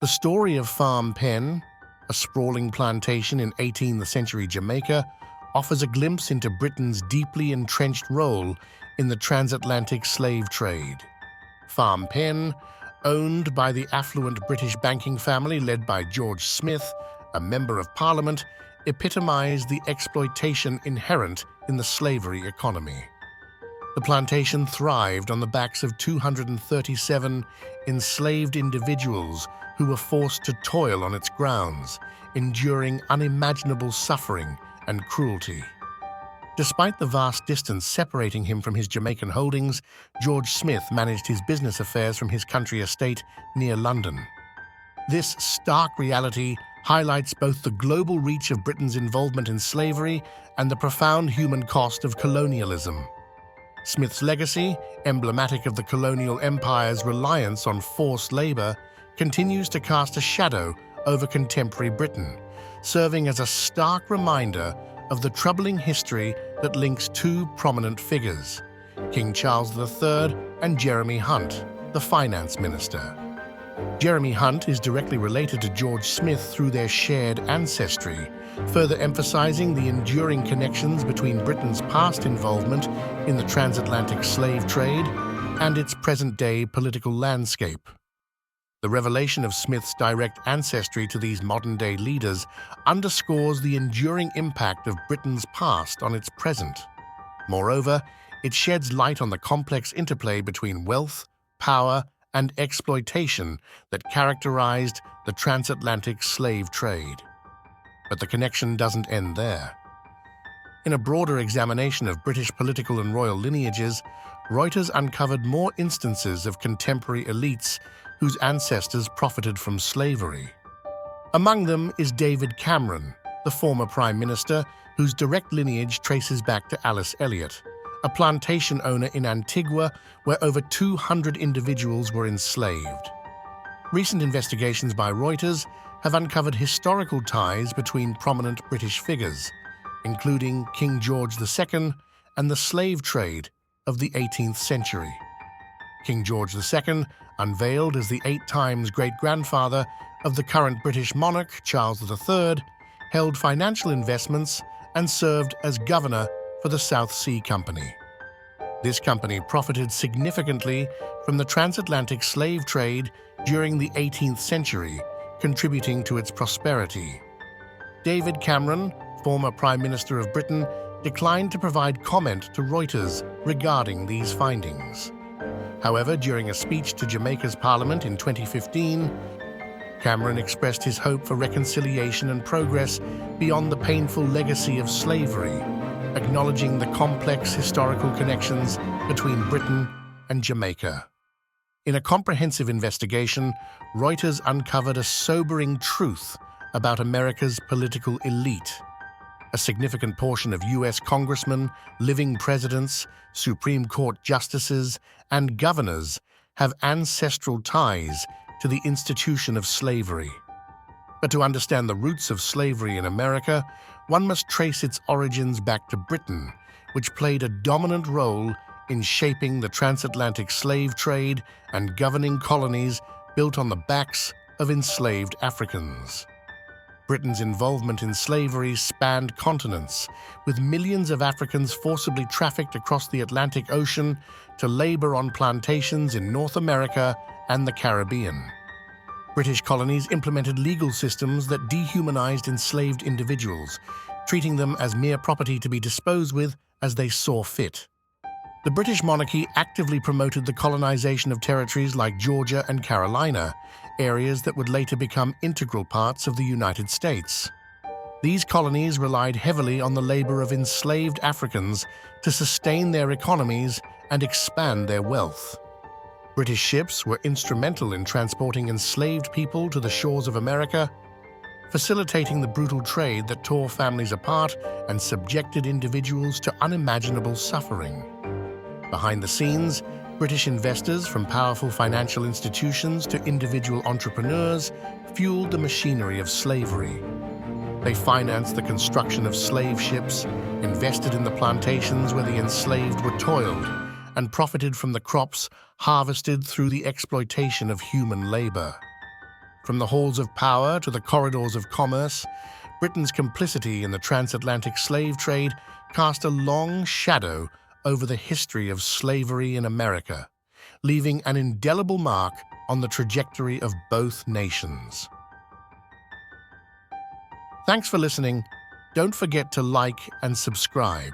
The story of Phnom Penh, a sprawling plantation in 18th century Jamaica, offers a glimpse into Britain's deeply entrenched role in the transatlantic slave trade. Phnom Penh, owned by the affluent British banking family led by George Smith, a member of Parliament, epitomized the exploitation inherent in the slavery economy. The plantation thrived on the backs of 237 enslaved individuals who were forced to toil on its grounds, enduring unimaginable suffering and cruelty. Despite the vast distance separating him from his Jamaican holdings, George Smith managed his business affairs from his country estate near London. This stark reality highlights both the global reach of Britain's involvement in slavery and the profound human cost of colonialism. Smith's legacy, emblematic of the colonial empire's reliance on forced labor, continues to cast a shadow over contemporary Britain, serving as a stark reminder of the troubling history that links two prominent figures, King Charles III and Jeremy Hunt, the finance minister. Jeremy Hunt is directly related to George Smith through their shared ancestry, further emphasizing the enduring connections between Britain's past involvement in the transatlantic slave trade and its present-day political landscape. The revelation of Smith's direct ancestry to these modern-day leaders underscores the enduring impact of Britain's past on its present. Moreover, it sheds light on the complex interplay between wealth, power, and exploitation that characterized the transatlantic slave trade. But the connection doesn't end there. In a broader examination of British political and royal lineages, Reuters uncovered more instances of contemporary elites whose ancestors profited from slavery. Among them is David Cameron, the former Prime Minister, whose direct lineage traces back to Alice Elliot, a plantation owner in Antigua where over 200 individuals were enslaved. Recent investigations by Reuters have uncovered historical ties between prominent British figures, including King George II and the slave trade of the 18th century. King George II, unveiled as the 8 times great-grandfather of the current British monarch Charles III, held financial investments and served as governor for the South Sea Company. This company profited significantly from the transatlantic slave trade during the 18th century, contributing to its prosperity. David Cameron, former Prime Minister of Britain, declined to provide comment to Reuters regarding these findings. However, during a speech to Jamaica's Parliament in 2015, Cameron expressed his hope for reconciliation and progress beyond the painful legacy of slavery, acknowledging the complex historical connections between Britain and Jamaica. In a comprehensive investigation, Reuters uncovered a sobering truth about America's political elite. A significant portion of U.S. congressmen, living presidents, Supreme Court justices, and governors have ancestral ties to the institution of slavery. But to understand the roots of slavery in America, one must trace its origins back to Britain, which played a dominant role in shaping the transatlantic slave trade and governing colonies built on the backs of enslaved Africans. Britain's involvement in slavery spanned continents, with millions of Africans forcibly trafficked across the Atlantic Ocean to labor on plantations in North America and the Caribbean. British colonies implemented legal systems that dehumanized enslaved individuals, treating them as mere property to be disposed with as they saw fit. The British monarchy actively promoted the colonization of territories like Georgia and Carolina, areas that would later become integral parts of the United States. These colonies relied heavily on the labor of enslaved Africans to sustain their economies and expand their wealth. British ships were instrumental in transporting enslaved people to the shores of America, facilitating the brutal trade that tore families apart and subjected individuals to unimaginable suffering. Behind the scenes, British investors, from powerful financial institutions to individual entrepreneurs, fueled the machinery of slavery. They financed the construction of slave ships, invested in the plantations where the enslaved were toiled, and profited from the crops harvested through the exploitation of human labor. From the halls of power to the corridors of commerce, Britain's complicity in the transatlantic slave trade cast a long shadow over the history of slavery in America, leaving an indelible mark on the trajectory of both nations. Thanks for listening. Don't forget to like and subscribe.